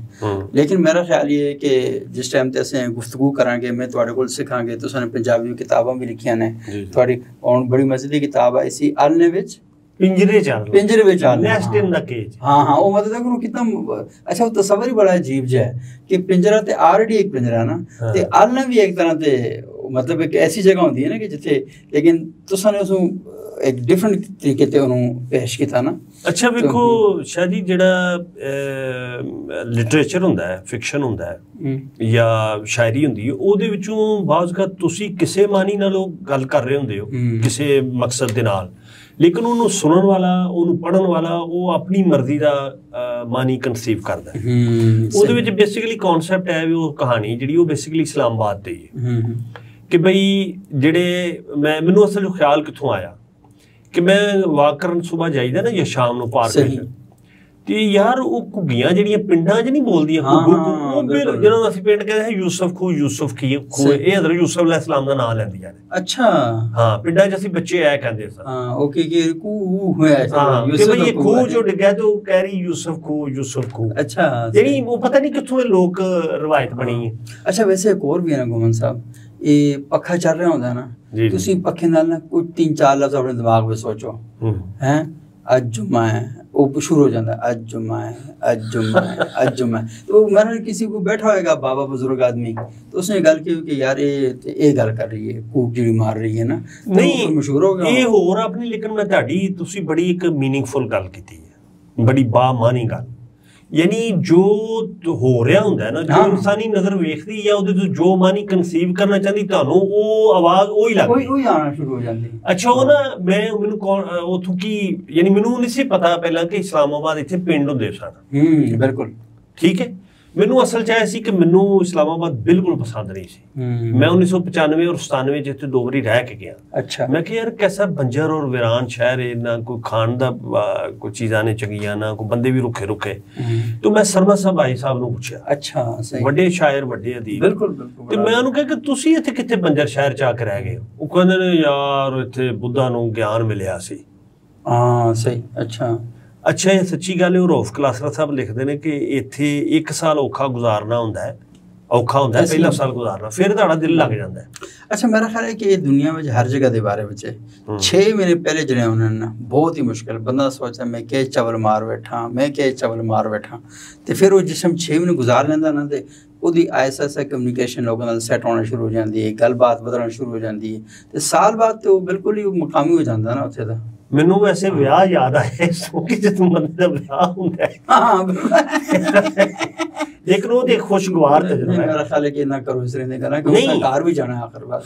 लेकिन मेरा ख्याल ये है कि जिस टाइम ते असें गुफ्तगू करांगे मैं तुहाडे कोल सिखांगे, तुसां पंजाबी किताबां भी लिखियां ने, तुहाडी हुण बड़ी मज़े दी किताब आई सी आलने विच पिंजरे विच नेस्ट इन द केज। हाँ हाँ, वो मतलब देखो कितना अच्छा, वो तस्वर ही बड़ा अजीब जा है कि पिंजरा ते ऑलरेडी एक पिंजरा ना ते आलना भी एक तरह ते मतलब एक ऐसी जगह होती है ना कि जिथे, लेकिन तुसां ने उसनूं एक डिफरेंट तरीके ते उन्होंने पेश किया ना। अच्छा वेखो शाह जी, जिहड़ा लिटरेचर हुंदा है, फिक्शन हुंदा है या शायरी हुंदी है, ਉਹਦੇ ਵਿੱਚੋਂ ਬਾਜ਼ का ਤੁਸੀਂ ਕਿਸੇ ਮਾਨੀ ਨਾਲ ਗੱਲ ਕਰ ਰਹੇ ਹੁੰਦੇ ਹੋ ਕਿਸੇ ਮਕਸਦ ਦੇ ਨਾਲ, लेकिन ਉਹਨੂੰ ਸੁਣਨ ਵਾਲਾ, ਉਹਨੂੰ ਪੜਨ ਵਾਲਾ ਉਹ ਆਪਣੀ ਮਰਜ਼ੀ ਦਾ ਮਾਨੀ ਕਨਸੀਵ ਕਰਦਾ ਹੈ। ਉਹਦੇ ਵਿੱਚ ਬੇਸਿਕਲੀ ਕਨਸੈਪਟ ਹੈ ਵੀ ਉਹ ਕਹਾਣੀ ਜਿਹੜੀ ਉਹ ਬੇਸਿਕਲੀ ਇਸਲਾਮਾਬਾਦ ਤੇ ਹੀ ਹੈ ਕਿ ਬਈ ਜਿਹੜੇ ਮੈਨੂੰ ਅਸਲ ਖਿਆਲ ਕਿੱਥੋਂ ਆਇਆ कि मैं वाक करन सुबह जाइदा ना या शाम ਨੂੰ ਪਾਰਕ ਵਿੱਚ ਤੇ ਯਾਰ ਉਹ ਘੁੱਗੀਆਂ ਜਿਹੜੀਆਂ ਪਿੰਡਾਂ 'ਚ ਨਹੀਂ ਬੋਲਦੀਆਂ, ਜਿਹਨਾਂ ਨੂੰ ਅਸੀਂ ਪਿੰਡ ਕਹਿੰਦੇ ਹਾਂ ਯੂਸਫ ਖੂ, ਯੂਸਫ ਕੀ ਖੂ, ਇਹ ਹਜ਼ਰਤ ਯੂਸਫ ਅਲੈਹ ਸਲਾਮ ਦਾ ਨਾਮ ਲੈਂਦੀਆਂ ਨੇ। ਅੱਛਾ ਹਾਂ, ਪਿੰਡਾਂ 'ਚ ਅਸੀਂ ਬੱਚੇ ਐ ਕਹਿੰਦੇ ਸਨ। ਹਾਂ ਓਕੇ ਕਿ ਖੂ ਹੋਇਆ ਕਿ ਬਈ ਇਹ ਖੂ ਜੋ ਡਿੱਗਿਆ ਤੇ ਉਹ ਕਹਿ ਰਹੀ ਯੂਸਫ ਖੂ, ਯੂਸਫ ਖੂ। ਅੱਛਾ, ਜਿਹੜੀ ਉਹ ਪਤਾ ਨਹੀਂ ਕਿੱਥੋਂ ਇਹ ਲੋਕ ਰਵਾਇਤ ਬਣੀ ਹੈ। ਅੱਛਾ ਵੈਸੇ ਇੱਕ ਹੋਰ ਵੀ ਹੈ ਨਾ ਗੁਮਨ ਸਾਹਿਬ, ਇਹ ਪੱਖਾ ਚੱਲ ਰਿਹਾ ਹੁੰਦਾ ਨਾ, ਤੁਸੀਂ ਪੱਖੇ ਨਾਲ ਨਾ ਕੋਈ 3-4 ਲਫ਼ਜ਼ ਆਪਣੇ ਦਿਮਾਗ ਵਿੱਚ ਸੋਚੋ ਹੈ, ਅੱਜ जुम्मा है, वो शुरू हो जाता है, आज जुम्मा है, आज जुम्मा है, आज जुम्मा है। तो मैंने किसी को बैठा होएगा बाबा बुजुर्ग आदमी, तो उसने गल की कि यार ये गल कर रही है, कूक जी मार रही है ना, नहीं मशहूर हो गया ये होर अपनी। लेकिन मैं तुहाडी तुसी बड़ी एक मीनिंगफुल गल कीती है, बड़ी बामानी गल, यानी जो हो रहा हुंदा है ना, जो इंसानी नज़र वेखदी है ਉਹਦੇ ਤੋਂ ਜੋ ਮਾਨੀ ਕਨਸੀਵ ਕਰਨਾ ਚਾਹੁੰਦੀ ਤੁਹਾਨੂੰ ਉਹ ਆਵਾਜ਼ ਉਹੀ ਲੱਗਦੀ, ਉਹੀ ਆਉਣਾ ਸ਼ੁਰੂ ਹੋ ਜਾਂਦੀ। ਅੱਛਾ ਉਹ ਨਾ ਮੈਨੂੰ ਉਥੋਂ ਕੀ, ਯਾਨੀ ਮੈਨੂੰ ਨਹੀਂ ਸੀ ਪਤਾ ਪਹਿਲਾਂ ਕਿ ਇਸਲਾਮਾਬਾਦ ਇੱਥੇ ਪਿੰਡ ਹੁੰਦੇ ਸਨ। ਬਿਲਕੁਲ ਠੀਕ ਹੈ, ਮੈਨੂੰ ਅਸਲ 'ਚ ਆਇਆ ਸੀ ਕਿ ਮੈਨੂੰ ਇਸਲਾਮਾਬਾਦ ਬਿਲਕੁਲ ਪਸੰਦ ਨਹੀਂ ਸੀ। ਮੈਂ 1995 ਔਰ 97 'ਚ ਇੱਥੇ 2 ਵਾਰੀ ਰਹਿ ਕੇ ਗਿਆ। ਅੱਛਾ ਮੈਂ ਕਿਹਾ ਯਾਰ ਕੈਸਾ ਬੰਜਰ ਔਰ ਵੀਰਾਨ ਸ਼ਹਿਰ ਹੈ, ਨਾ ਕੋਈ ਖਾਣ ਦਾ ਕੋਈ ਚੀਜ਼ਾਂ ਨੇ ਚੰਗੀਆਂ, ਨਾ ਕੋਈ ਬੰਦੇ ਵੀ ਰੁੱਖੇ ਰੁੱਖੇ। तो मैं सरमद साहब भाई साहब ਨੂੰ ਪੁੱਛਿਆ, ਅੱਛਾ ਵੱਡੇ ਸ਼ਾਇਰ ਵੱਡੇ ਅਦੀਬ, ਬਿਲਕੁਲ ਬਿਲਕੁਲ, ਤੇ ਮੈਂ ਉਹਨੂੰ ਕਿਹਾ ਕਿ ਤੁਸੀਂ ਇੱਥੇ ਕਿੱਥੇ ਬੰਜਰ ਸ਼ਹਿਰ 'ਚ ਆ ਕੇ ਰਹਿ ਗਏ ਹੋ? ਉਹ ਕਹਿੰਦੇ ਨੇ ਯਾਰ ਇੱਥੇ ਬੁੱਧਾ ਨੂੰ ਗਿਆਨ ਮਿਲਿਆ ਸੀ। ਹਾਂ ਸਹੀ। ਅੱਛਾ ਅੱਛਾ, ਇਹ ਸੱਚੀ ਗੱਲ ਹੈ। ਉਹ ਰੌਫ ਕਲਾਸਰਾ ਸਾਹਿਬ ਲਿਖਦੇ ਨੇ ਕਿ ਇੱਥੇ 1 ਸਾਲ ਔਖਾ ਗੁਜ਼ਾਰਨਾ ਹੁੰਦਾ ਹੈ, ਔਖਾ ਹੁੰਦਾ ਹੈ ਪਹਿਲਾ ਸਾਲ ਗੁਜ਼ਾਰਨਾ, ਫਿਰ ਤੁਹਾਡਾ ਦਿਲ ਲੱਗ ਜਾਂਦਾ ਹੈ। ਅੱਛਾ ਮੇਰਾ ਖਿਆਲ ਹੈ ਕਿ ਇਹ ਦੁਨੀਆ ਵਿੱਚ ਹਰ ਜਗ੍ਹਾ ਦੇ ਬਾਰੇ ਵਿੱਚ 6 ਮਹੀਨੇ ਪਹਿਲੇ ਜਿਹੜੇ ਉਹਨਾਂ ਨੇ ਬਹੁਤ ਹੀ ਮੁਸ਼ਕਿਲ, ਬੰਦਾ ਸੋਚਦਾ ਮੈਂ ਕਿ ਚਾਵਲ ਮਾਰ ਬੈਠਾ, ਮੈਂ ਕਿ ਚਾਵਲ ਮਾਰ ਬੈਠਾ, ਤੇ ਫਿਰ ਉਹ ਜਿਸਮ 6 ਮਹੀਨੇ ਗੁਜ਼ਾਰ ਲੈਂਦਾ ਨਾ ਤੇ ਉਹਦੀ ਐਸਾ ਕਮਿਊਨੀਕੇਸ਼ਨ ਲੋਕਾਂ ਨਾਲ ਸੈੱਟ ਹੋਣਾ ਸ਼ੁਰੂ ਹੋ ਜਾਂਦੀ ਹੈ, ਗੱਲਬਾਤ ਬਦਲਣਾ ਸ਼ੁਰੂ ਹੋ ਜਾਂਦੀ ਹੈ, ਤੇ ਸਾਲ ਬਾਅਦ ਤੇ ਉਹ ਬਿਲਕੁਲ ਹੀ ਮੁਕਾਮੀ ਹੋ ਜਾਂਦਾ ਨਾ ਉੱਥੇ ਦਾ। ਮੈਨੂੰ ਵੈਸੇ ਵਿਆਹ ਯਾਦ ਆਇਆ ਕਿ ਜਦੋਂ ਬੰਦੇ ਦਾ ਵਿਆਹ ਹੁੰਦਾ ਹੈ, ਲੇਕਿਨ ਉਹ ਤੇ ਖੁਸ਼ਗਵਾਰ ਤਜਰਬਾ ਹੈ। ਮੇਰਾ ਖਿਆਲ ਹੈ ਕਿ ਨਾ ਕਰੋ ਇਸ ਤਰ੍ਹਾਂ ਦੇ ਕਰਨਾ, ਕਿਉਂਕਿ ਘਰ ਵੀ ਜਾਣਾ ਆਖਰ ਬਾਰ।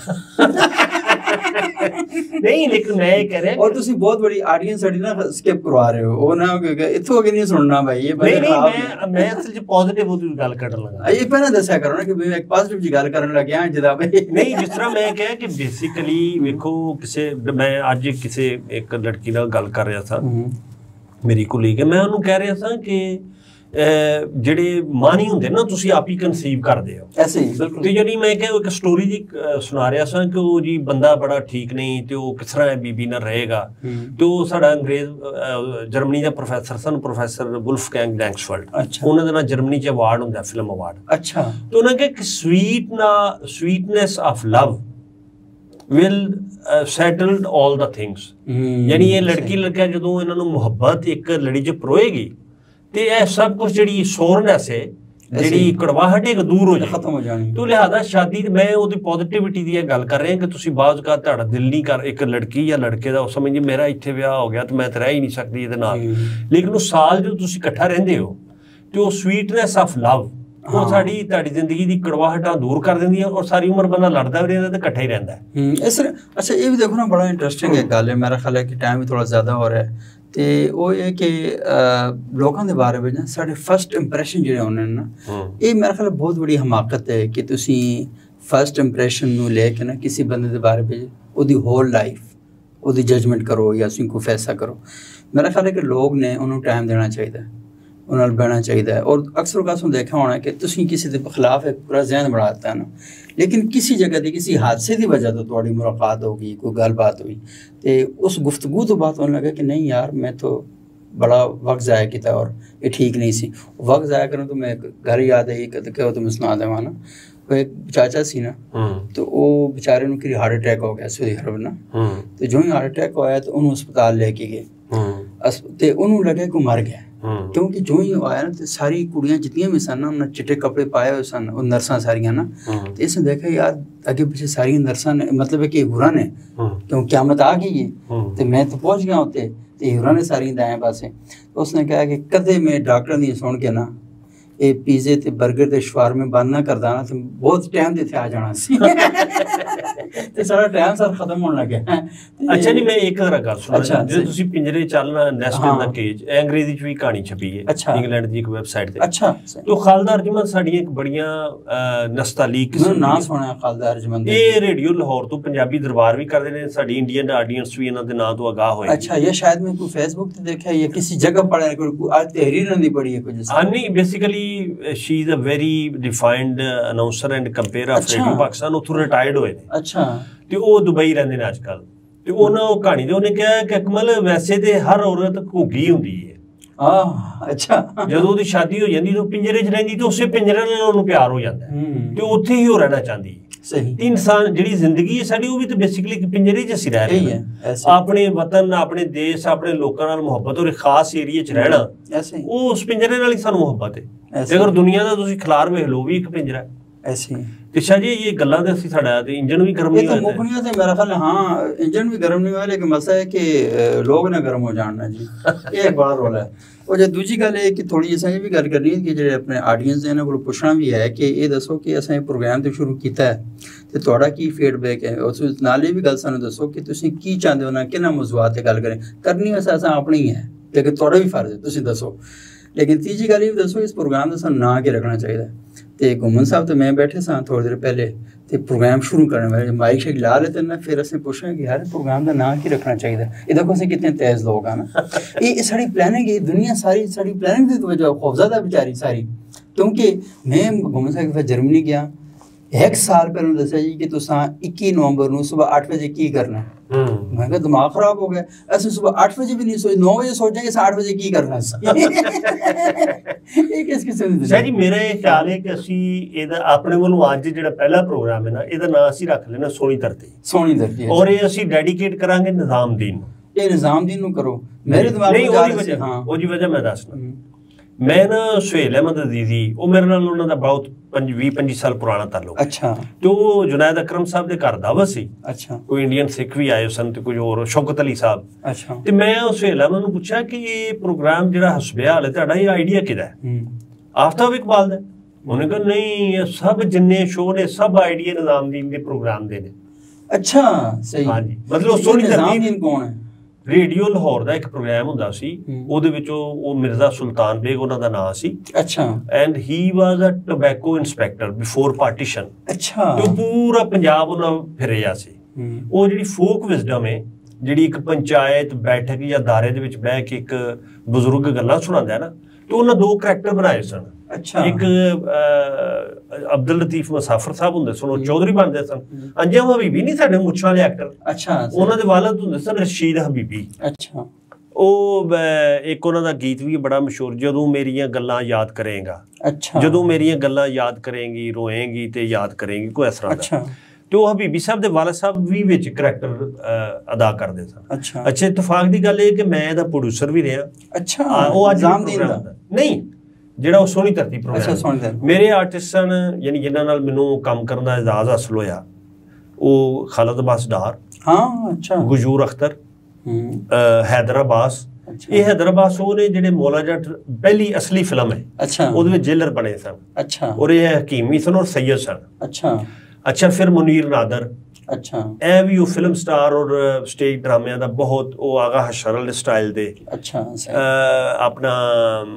नहीं लेकिन मैं कह रहा और तुसी बहुत बड़ी ऑडियंस साडी ना स्किप करवा रहे हो, वो ना इथों अगे नहीं सुनना भाई ये। नहीं मैं असल च पॉजिटिव होती गल करन लगा, ये पहले दस्या करो ना कि मैं एक पॉजिटिव जी गल करन लग्या जदा भाई। नहीं जिस तरह मैं कहा कि बेसिकली देखो किसे, मैं आज किसे एक लड़की नाल गल कर रहा था, मेरी कुलीग है, मैं उन्होंने कह रहा था कि ਜਿਹੜੇ ਮਾਨੀ ਹੁੰਦੇ ਨਾ ਤੁਸੀਂ ਆਪ ਹੀ ਕਨਸੀਵ ਕਰਦੇ ਹੋ ਐਸੇ ਹੀ ਬਿਲਕੁਲ। ਤੇ ਜਿਹੜੀ ਮੈਂ ਕਿਹਾ ਇੱਕ ਸਟੋਰੀ ਜੀ ਸੁਣਾ ਰਿਹਾ ਸਾਂ ਕਿ ਉਹ ਜੀ ਬੰਦਾ ਬੜਾ ਠੀਕ ਨਹੀਂ ਤੇ ਉਹ ਕਿਸ ਤਰ੍ਹਾਂ ਬੀਬੀ ਨਾਲ ਰਹੇਗਾ, ਤੇ ਉਹ ਸਾਡਾ ਅੰਗਰੇਜ਼ ਜਰਮਨੀ ਦਾ ਪ੍ਰੋਫੈਸਰ ਸਨ, ਪ੍ਰੋਫੈਸਰ ਵੁਲਫਗੈਂਗ ਡੈਂਕਸਫਲਡ, ਉਹਨਾਂ ਦਾ ਨਾਲ ਜਰਮਨੀ 'ਚ ਅਵਾਰਡ ਹੁੰਦਾ ਫਿਲਮ ਅਵਾਰਡ। ਅੱਛਾ ਤੇ ਉਹਨਾਂ ਕਿਹਾ ਕਿ sweetness of love will settled all the things, ਯਾਨੀ ਇਹ ਲੜਕੀ ਲੜਕਾ ਜਦੋਂ ਇਹਨਾਂ ਨੂੰ ਮੁਹੱਬਤ ਇੱਕ ਲੜੀ 'ਚ ਪਰੋਏਗੀ ਤੇ ਇਹ ਸਭ ਕੁਝ ਜਿਹੜੀ ਸੋਰਨੈਸ ਹੈ, ਜਿਹੜੀ ਕੜਵਾਹਟ ਹੈ, ਦੂਰ ਹੋ ਜਾਣੀ, ਖਤਮ ਹੋ ਜਾਣੀ। ਤੋ ਲਿਹਾਜ਼ਾ ਸ਼ਾਦੀ ਮੈਂ ਉਹਦੀ ਪੋਜ਼ਿਟਿਵਿਟੀ ਦੀ ਇਹ ਗੱਲ ਕਰ ਰਿਹਾ ਕਿ ਤੁਸੀਂ ਬਾਅਦ ਕਾ ਤੁਹਾਡਾ ਦਿਲ ਨਹੀਂ ਕਰ ਇੱਕ ਲੜਕੀ ਜਾਂ ਲੜਕੇ ਦਾ ਉਹ ਸਮਝ ਮੇਰਾ ਇੱਥੇ ਵਿਆਹ ਹੋ ਗਿਆ ਤੇ ਮੈਂ ਤਾਂ ਰਹਿ ਹੀ ਨਹੀਂ ਸਕਦੀ ਇਹਦੇ ਨਾਲ, ਲੇਕਿਨ ਉਹ ਸਾਲ ਜਦੋਂ ਤੁਸੀਂ ਇਕੱਠਾ ਰਹਿੰਦੇ ਹੋ ਤੇ ਉਹ ਸਵੀਟਨੈਸ ਆਫ ਲਵ ਉਹ ਸਾਡੀ ਤੁਹਾਡੀ ਜ਼ਿੰਦਗੀ ਦੀ ਕੜਵਾਹਟਾਂ ਦੂਰ ਕਰ ਦਿੰਦੀ ਹੈ ਔਰ ਸਾਰੀ ਉਮਰ ਬੰਦਾ ਲੜਦਾ ਵੀ ਰਹਿੰਦਾ ਤੇ ਇਕੱਠਾ ਹੀ ਰਹਿੰਦਾ ਹੈ। ਇਸ ਅੱਛਾ ਇਹ ਵੀ ਦੇਖੋ ਨਾ ਬੜਾ ਇੰਟਰਸਟਿੰਗ ਇੱਕ ਗੱਲ ਹੈ, ਮੇਰਾ ਖਿਆਲ ਹੈ ਕਿ ਟਾਈਮ ਵੀ ਥੋੜਾ ਜ਼ਿਆਦਾ ਹੋ ਰਿਹਾ ਹੈ ਤੇ ਉਹ ਇਹ ਕਿ ਲੋਕਾਂ ਦੇ ਬਾਰੇ ਵਿੱਚ ਨਾ ਸਾਡੇ ਫਸਟ ਇੰਪ੍ਰੈਸ਼ਨ ਜਿਹੜੇ ਹੁੰਦੇ ਨੇ ਨਾ, ਇਹ ਮੇਰਾ ਖਿਆਲ ਬਹੁਤ ਬੜੀ ਹਮਾਕਤ ਹੈ ਕਿ ਤੁਸੀਂ फस्ट इंप्रैशन ਨੂੰ ਲੈ ਕੇ ਨਾ ਕਿਸੇ ਬੰਦੇ ਦੇ ਬਾਰੇ ਵਿੱਚ ਉਹਦੀ ਹੋਲ ਲਾਈਫ ਉਹਦੀ ਜਜਮੈਂਟ ਕਰੋ ਜਾਂ ਤੁਸੀਂ ਕੋਈ ਫੈਸਲਾ ਕਰੋ। ਮੇਰਾ ਖਿਆਲ ਹੈ ਕਿ ਲੋਕ ਨੇ ਉਹਨੂੰ ਟਾਈਮ ਦੇਣਾ ਚਾਹੀਦਾ, ਉਹਨਾਂ ਨਾਲ ਬਹਿਣਾ ਚਾਹੀਦਾ ਹੈ। ਔਰ ਅਕਸਰ ਕਾਸੋਂ ਦੇਖਿਆ ਹੋਣਾ ਕਿ ਤੁਸੀਂ ਕਿਸੇ ਦੇ ਖਿਲਾਫ ਇੱਕ ਪੂਰਾ ਜ਼ਹਿਨ ਬਣਾ ਦਿੱਤਾ ਨਾ, लेकिन किसी जगह की किसी हादसे की वजह तो थोड़ी मुलाकात होगी, कोई गलबात हुई तो उस गुफ्तगू तो बात होने लगा कि नहीं यार मैं तो बड़ा वक्त ज़ाया किया और ये ठीक नहीं सी। वक्त ज़ाया करूँ तो मैं घर याद आई क्या तो मैं सुना देवा ना, वो एक चाचा सी ना तो वो बेचारे उनकी हार्ट अटैक हो गया सऊदी अरब ना, तो जो ही हार्ट अटैक होया तो उन्होंने अस्पताल लेके गए तो उन्होंने लगे कि मर गया क्योंकि जो ही आया ना तो सारी कुड़ियाँ जितनी भी सन ना उन्होंने चिट्टे कपड़े पाए हुए सन, वो नर्सा सारियाँ ना, तो इसने देखा यार अगे पीछे सारी नर्सा ने मतलब है कि हुरा ने क्यों क़यामत आ गई है तो मैं तो पहुँच गया होते तो हुरा ने सारी दाएं पासे। तो उसने कहा कि कदे मैं डॉक्टर नहीं सुन के ना ये पीजे ते बर्गर ते शवारमे बंद ना करदा ना तो बहुत टाइम ते आ जाना सी ते सारा टाइम सर खत्म होने लगे। अच्छा नहीं मैं एक और गल सुना जो ਤੁਸੀਂ ਪਿੰਜਰੇ ਚੱਲਣਾ ਨੈਸਟ ਇਨ ਦਾ ਕੇਜ ਅੰਗਰੇਜ਼ੀ ਚ ਵੀ ਕਹਾਣੀ ਛਪੀ ਹੈ ਇੰਗਲੈਂਡ ਦੀ ਇੱਕ ਵੈਬਸਾਈਟ ਤੇ। ਅੱਛਾ तो ਖਾਲਦਾ ਅਰਜਮਨ ਸਾਡੀਆਂ ਇੱਕ ਬੜੀਆਂ ਨਸਤਾਲੀ ਕਿਸਮ ਨਾ ਸੁਣਿਆ ਖਾਲਦਾ ਅਰਜਮਨ ਇਹ ਰੇਡੀਓ ਲਾਹੌਰ ਤੋਂ ਪੰਜਾਬੀ ਦਰਬਾਰ ਵੀ ਕਰਦੇ ਨੇ, ਸਾਡੀ ਇੰਡੀਅਨ ਆਡੀਅנס ਵੀ ਇਹਨਾਂ ਦੇ ਨਾਂ ਤੋਂ ਆਗਾਹ ਹੋਏ। अच्छा ये शायद मैं कोई फेसबुक पे देखा या किसी जगह पढ़ा कोई आज तहरीर नहीं पढ़ी है कुछ। हाँ नहीं basically she is a very defined announcer and comparer of Radio Pakistan, ਉੱਥੋਂ ਰਿਟਾਇਰਡ ਹੋਏ ਨੇ। ਅੱਛਾ ਤੇ ਉਹ ਦੁਬਈ ਰਹਿੰਦੇ ਨੇ ਅੱਜ ਕੱਲ ਤੇ ਉਹਨਾਂ ਉਹ ਕਹਾਣੀ ਦੇ ਉਹਨੇ ਕਿਹਾ ਕਿ ਅਕਮਲ ਵੈਸੇ ਤੇ ਹਰ ਔਰਤ ਘੁੱਗੀ ਹੁੰਦੀ ਹੈ। ਅੱਛਾ ਜਦੋਂ ਉਹਦੀ ਸ਼ਾਦੀ ਹੋ ਜਾਂਦੀ ਤਾਂ ਪਿੰਜਰੇ 'ਚ ਰਹਿੰਦੀ ਤੇ ਉਸੇ ਪਿੰਜਰੇ ਨਾਲ ਉਹਨੂੰ ਪਿਆਰ ਹੋ ਜਾਂਦਾ ਤੇ ਉੱਥੇ ਹੀ ਉਹ ਰਹਿਣਾ ਚਾਹੁੰਦੀ ਹੈ। ਸਹੀ ਇਨਸਾਨ ਜਿਹੜੀ ਜ਼ਿੰਦਗੀ ਹੈ ਸਾਡੀ ਉਹ ਵੀ ਤਾਂ ਬੇਸਿਕਲੀ ਇੱਕ ਪਿੰਜਰੇ 'ਚ ਅਸੀਂ ਰਹਿ ਰਹੇ ਹਾਂ। ਆਪਣੇ ਵਤਨ ਆਪਣੇ ਦੇਸ਼ ਆਪਣੇ ਲੋਕਾਂ ਨਾਲ ਮੁਹੱਬਤ ਔਰ ਖਾਸ ਏਰੀਏ 'ਚ ਰਹਿਣਾ ਉਹ ਉਸ ਪਿੰਜਰੇ ਨਾਲ ਹੀ ਸਾਨੂੰ ਮੁਹੱਬਤ ਹੈ। ਅਗਰ ਦੁਨੀਆ ਦਾ ਤੁਸੀਂ ਖਿਲਾਰ ਵੇਖ ਲਓ ਵੀ ਇੱਕ ਪਿੰਜਰਾ ऐसे तो शाह जी ये गल्लां ते असीं साडा ते इंजन भी गर्म नहीं होया तो मुकनिया ते मेरा ख्याल हां इंजन भी गर्म नहीं होया लेकिन मसला है कि लोग ना गर्म हो जाना जी ये बड़ा रोल है। और जो दूजी गल है कि थोड़ी असें भी गल करनी है कि जेह्ड़े अपने आडियंस ने इन्हां कोल पुछना भी है कि ये दसो कि असें प्रोग्राम तो शुरू कीता है ते तुहाडा की फीडबैक है उस नाल ये भी गल सानूं दसो कि तुसीं की चाहंदे हो ना किन्ना मौजूआत ते गल करें करनी असें अपनी ही है लेकिन तुहाडा भी फर्ज है तुसीं दसो। लेकिन तीजी गल ये दसो इस प्रोग्राम का सानूं नाम के रखना चाहिए तो घुमन साहब तो मैं बैठे सा थोड़ी देर पहले तो प्रोग्राम शुरू करने वाले माइक शेक ला लेते ना फिर असें पुछना कि यार प्रोग्राम का नाम की रखना चाहिए। ये देखो असें कितने तेज लोग हैं ना ये साड़ी प्लानिंग ये दुनिया सारी साड़ी प्लानिंग की वजह खौफजदा बेचारी सारी क्योंकि मैं घुमन साहब फिर जर्मनी गया एक साल पहले दसा जी कि तुसां 21 नवंबर ਨੂੰ सुबह 8 बजे की करना है। मैं कहा दिमाग खराब हो गया असं सुबह 8 बजे भी नहीं सोच 9 बजे सोचेंगे 8 बजे की करना ये किस किस्म ਦੀ ਸ਼ਾਹ ਜੀ ਮੇਰਾ ਇਹ ਖਿਆਲ ਹੈ ਕਿ ਅਸੀਂ ਇਹਦਾ ਆਪਣੇ ਵੱਲੋਂ ਅੱਜ ਜਿਹੜਾ ਪਹਿਲਾ ਪ੍ਰੋਗਰਾਮ ਹੈ ਨਾ ਇਹਦਾ ਨਾਂ ਅਸੀਂ ਰੱਖ ਲੈਣਾ ਸੋਹਣੀ ਧਰਤੀ ਔਰ ਇਹ ਅਸੀਂ ਡੈਡੀਕੇਟ ਕਰਾਂਗੇ ਨਿਜ਼ਾਮਦੀਨ ਨੂੰ। ਇਹ ਨਿਜ਼ਾਮਦੀਨ ਨੂੰ ਕਰੋ ਮੇਰੇ ਦਿਮਾਗ ਵਿੱਚ ਉਹਦੀ ਵਜ੍ਹਾ ਮੈਂ ਦੱਸਣਾ मैं ना सुहेल अहमद अजीजी वो मेरे नाल उन्हां दा बहुत 20-25 साल पुराना ताल्लुक। अच्छा तो जुनैद अकरम साहब दे घर दावत सी। अच्छा कोई इंडियन सिख भी आए सन ते कोई और शौकत अली साहब। अच्छा ते मैं सुहेल अहमद नूं पुछया कि ये प्रोग्राम जिहड़ा हसबे हाल है तुहाडा ये आइडिया किहदा है? आफ्ताब इकबाल दा। उन्होंने कहा नहीं ये सब जिन्ने शो ने सब आइडिया निजामदीन के प्रोग्राम दे ने। अच्छा सही हां जी मतलब सोनी निजामदीन कौन है? रेडियो लाहौर ਦਾ ਇੱਕ ਪ੍ਰੋਗਰਾਮ ਹੁੰਦਾ ਸੀ ਉਹਦੇ ਵਿੱਚ ਉਹ ਮਿਰਜ਼ਾ ਸੁਲਤਾਨ ਬੇਗ ਉਹਨਾਂ ਦਾ ਨਾਮ ਸੀ। ਅੱਛਾ and he was a tobacco inspector before partition. ਅੱਛਾ ਤੇ ਪੂਰਾ ਪੰਜਾਬ ਉਹਨਾਂ ਫਿਰਿਆ ਸੀ। ਉਹ ਜਿਹੜੀ ਫੋਕ ਵਿਜ਼ਡਮ ਹੈ ਜਿਹੜੀ ਇੱਕ ਪੰਚਾਇਤ ਬੈਠਕ ਜਾਂ ਦਾਰੇ ਦੇ ਵਿੱਚ ਬਹਿ ਕੇ ਇੱਕ ਬਜ਼ੁਰਗ ਗੱਲਾਂ ਸੁਣਾਉਂਦਾ ਹੈ ਨਾ ਤੇ ਉਹਨਾਂ ਦੋ ਕਰੈਕਟਰ ਬਣਾਏ ਸਨ। अच्छा एक अब्दुल लतीफ मुसाफिर साहब हुंदे सन ਉਹ ਚੌਧਰੀ ਬਣਦੇ ਸਨ। ਅੰਜਮ ਹਬੀਬੀ ਨਹੀਂ ਸਾਡੇ ਮੁੱਛਾਂ ਵਾਲੇ ਐਕਟਰ। ਅੱਛਾ ਉਹਨਾਂ ਦੇ ਵਾਲਦ ਹੁੰਦੇ ਸਨ ਰਸ਼ੀਦ ਹਬੀਬੀ। ਅੱਛਾ ਉਹ ਇੱਕ ਉਹਨਾਂ ਦਾ ਗੀਤ ਵੀ ਬੜਾ ਮਸ਼ਹੂਰ ਜਦੋਂ ਮੇਰੀਆਂ ਗੱਲਾਂ ਯਾਦ ਕਰੇਗਾ। ਅੱਛਾ ਜਦੋਂ ਮੇਰੀਆਂ ਗੱਲਾਂ ਯਾਦ ਕਰੇਂਗੀ ਰੋਏਂਗੀ ਤੇ ਯਾਦ ਕਰੇਂਗੀ ਕੋਈ ਇਸ ਤਰ੍ਹਾਂ ਦਾ। ਅੱਛਾ ਤੇ ਉਹ ਹਬੀਬੀ ਸਾਹਿਬ ਦੇ ਵਾਲਦ ਸਾਹਿਬ ਵੀ ਵਿੱਚ ਕਰੈਕਟਰ ਅਦਾ ਕਰਦੇ ਸਨ। ਅੱਛਾ ਅੱਛਾ ਇਤਫਾਕ ਦੀ ਗੱਲ ਇਹ ਕਿ ਮੈਂ ਇਹਦਾ ਪ੍ਰੋਡਿਊਸਰ ਵੀ ਰਿਹਾ। ਅੱਛਾ ਉਹ ਅੱਜ ਨਹੀਂ ਜਿਹੜਾ ਉਹ ਸੋਹਣੀ ਧਰਤੀ ਪ੍ਰੋਗਰਾਮ ਮੇਰੇ ਆਰਟਿਸਟ ਸਨ ਯਾਨੀ ਜਿਨ੍ਹਾਂ ਨਾਲ ਮੈਨੂੰ ਕੰਮ ਕਰਨ ਦਾ ਇਜਾਜ਼ ਹਾਸਲ ਹੋਇਆ ਉਹ ਖਾਲਦ ਅਬਾਸ ਡਾਰ। ਹਾਂ ਅੱਛਾ ਗੁਜੂਰ ਅਖਤਰ ਹੈਦਰ ਅਬਾਸ। ਇਹ ਹੈਦਰ ਅਬਾਸ ਉਹ ਨੇ ਜਿਹੜੇ ਮੌਲਾ ਜੱਟ ਪਹਿਲੀ ਅਸਲੀ ਫਿਲਮ ਹੈ। ਅੱਛਾ ਉਹਦੇ ਵਿੱਚ ਜੇਲਰ ਬਣੇ ਸਨ। ਅੱਛਾ ਔਰ ਇਹ ਹਕੀਮ ਵੀ ਸਨ ਔਰ ਸੈਯਦ ਸਨ। ਅੱਛਾ ਅੱਛਾ ਫਿਰ ਮੁਨੀਰ ਨਾਦਰ। अच्छा ਇਹ ਵੀ ਉਹ ਫਿਲਮ ਸਟਾਰ ਔਰ ਸਟੇਜ ਡਰਾਮਿਆਂ ਦਾ ਬਹੁਤ ਉਹ ਆਗਾ ਹਸ਼ਰ ਵਾਲੇ ਸਟਾਈਲ ਦੇ। ਅੱਛਾ ਆਪਣਾ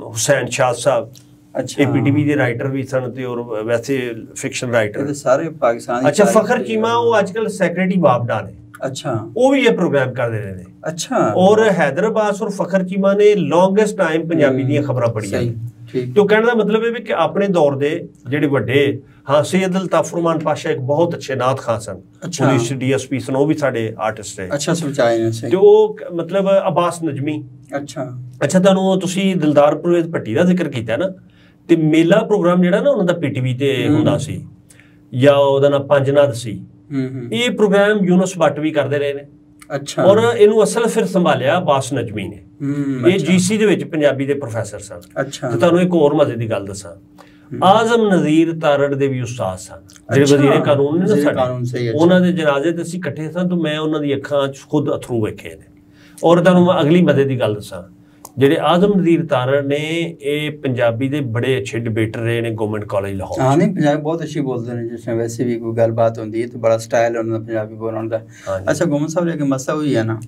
ਹੁਸੈਨ ਸ਼ਾਹ ਸਾਹਿਬ ਇਹ ਪੀਟੀਵੀ ਦੇ ਰਾਈਟਰ ਵੀ ਸਨ ਤੇ ਔਰ ਵੈਸੇ ਫਿਕਸ਼ਨ ਰਾਈਟਰ ਸਾਰੇ ਪਾਕਿਸਤਾਨੀ। ਅੱਛਾ, ਫਖਰ ਚੀਮਾ ਉਹ ਅੱਜਕੱਲ ਸੈਕਟਰੀ ਬਾਬਡਾ ਨੇ। अच्छा, वो भी ये प्रोग्राम कर दे रहे थे। अच्छा, और हैदर अब्बास और फखर चीमा ने लॉन्गेस्ट टाइम पंजाबी दी खबरां पढ़ियां। तो कहने का मतलब है कि अपने दौर दे जेडे वड्डे, हाँ, सैयद अल्ताफ फरमान पाशा एक बहुत अच्छे नात खां सन, पुलिस डीएसपी सन, वो भी साडे आर्टिस्ट है। अच्छा, सच्चाई है सही। तो मतलब अब्बास नजमी। अच्छा तुहानू तुसी दिलदार परवेज भट्टी दा जिक्र कीता ना, ते मेला प्रोग्राम जेड़ा ना उन्हां दा पीटीवी ते हुंदा सी, या ओहदा नाम पंजनाद सी। ये प्रोग्राम यूनुस भट्ट भी करते रहे ने। अच्छा, और इनू असल फिर संभालिया अब्बास नजमी ने। ये जीसी दे विच पंजाबी दे प्रोफैसर सन। अच्छा, ते तुहानू एक होर मजे दी गल दसां, आजम नज़ीर तारड़ दे भी उस्ताद सन, जेहड़े वज़ीर कानून ने साडे, उन्हां दे जनाजे ते असीं इकट्ठे सन, तो मैं उन्हां दी अखां च खुद अथरू वेखे ने। और तुहानू अगली मजे दी गल दसां, ਜਿਹੜੇ ਆਜ਼ਮ ਨਜ਼ੀਰ ਤਾਰੜ ਨੇ ਇਹ ਪੰਜਾਬੀ ਦੇ ਬੜੇ ਅੱਛੇ ਡਿਬੇਟਰ ਰਹੇ ਨੇ ਗਵਰਨਮੈਂਟ ਕਾਲਜ ਲਾਹੌਰ। ਹਾਂ, ਨਹੀਂ ਪੰਜਾਬੀ ਬਹੁਤ ਅੱਛੀ ਬੋਲਦੇ ਨੇ, ਜਿਸ ਨਾਲ ਵੈਸੇ ਵੀ ਕੋਈ ਗੱਲਬਾਤ ਹੁੰਦੀ ਹੈ ਤਾਂ ਬੜਾ ਸਟਾਈਲ ਉਹਨਾਂ ਦਾ ਪੰਜਾਬੀ ਬੋਲਣ ਦਾ। ਅੱਛਾ ਗੁੰਮਨ ਸਾਹਿਬ, ਲੇਕਿਨ ਮਸਲਾ ਉਹੀ ਹੈ ਨਾ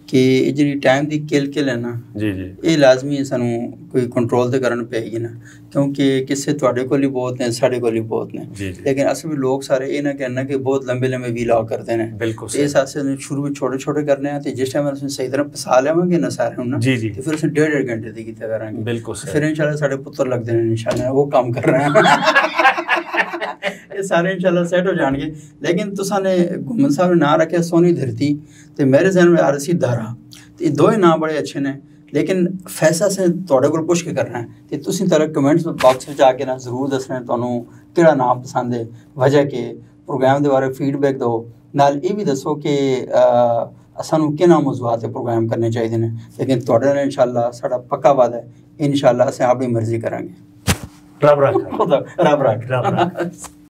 ਕਿ ਇਹ ਜਿਹੜੀ ਟਾਈਮ ਦੀ ਕਿਲ ਹੈ ਨਾ, ਇਹ ਲਾਜ਼ਮੀ ਹੈ ਸਾਨੂੰ ਕੋਈ ਕੰਟਰੋਲ ਤੇ ਕਰਨ ਪਏਗੀ ਨਾ, ਕਿਉਂਕਿ ਕਿਸੇ ਤੁਹਾਡੇ ਕੋਲ ਹੀ ਬਹੁਤ ਨੇ, ਸਾਡੇ ਕੋਲ ਹੀ ਬਹੁਤ ਨੇ, ਲੇਕਿਨ ਅਸੀਂ ਵੀ ਲੋਕ ਸਾਰੇ ਇਹ ਨਾ ਕਹਿਣਾ ਕਿ ਬਹੁਤ ਲੰਬੇ ਲੰਬੇ ਵੀਲੌਗ ਕਰਦੇ ਨੇ। ਇਸ ਵਾਸਤੇ ਸ਼ੁਰੂ ਵਿੱਚ ਛੋਟੇ ਛੋਟੇ ਕਰਨੇ ਆ, ਤੇ ਜਿਸ ਟਾਈਮ ਅਸੀਂ ਸਹੀ ਤਰ੍ਹਾਂ ਫਸਾ ਲਵਾਂਗੇ ਨਾ ਸਾਰਿਆਂ ਨੂੰ ਨਾ, ਤੇ ਫਿਰ ਅਸੀਂ 1.5 ਘੰਟੇ ਦੀ ਕੀਤਾ ਕਰਾਂਗੇ। ਫਿਰ ਇਨਸ਼ਾਅੱਲਾ ਸਾਡੇ ਪੁੱਤਰ ਲੱਗਦੇ ਨੇ, ਇਨਸ਼ਾਅੱਲਾ ਉਹ ਕੰਮ ਕਰ ਰਹੇ ਹਨ, ਇਹ ਸਾਰੇ ਇਨਸ਼ਾਅੱਲਾ ਸੈੱਟ ਹੋ ਜਾਣਗੇ। ਲੇਕਿਨ ਤੁਸਾਂ ਨੇ ਗੁੰਮਨ ਸਾਹਿਬ ਨੇ ਨਾਂ ਰੱਖਿਆ ਸੋਹਣੀ ਧਰਤੀ, ਤੇ ਮੇਰੇ ਜ਼ਹਿਨ ਵਿੱਚ ਆ ਰਹੀ ਸੀ ਦਾਰਾ, ਤੇ ਇਹ ਦੋਵੇਂ ਨਾਂ ਬੜੇ ਅੱਛੇ ਨੇ। लेकिन फैसला से तुहाडे कोल पुछ के करना है, तो तुसीं तारा कमेंट्स बॉक्स में आके ना जरूर दसना तुहानू किहड़ा नाम पसंद है, वजह के प्रोग्राम दे बारे फीडबैक दो, नाल ये भी दसो कि सानू किहड़ा मौजूआत ते प्रोग्राम करने चाहिए ने। लेकिन तुहाडे नाल इंशाअल्लाह साडा पक्का वादा है, इंशाअल्लाह असीं अपनी मर्जी करांगे। रब रख।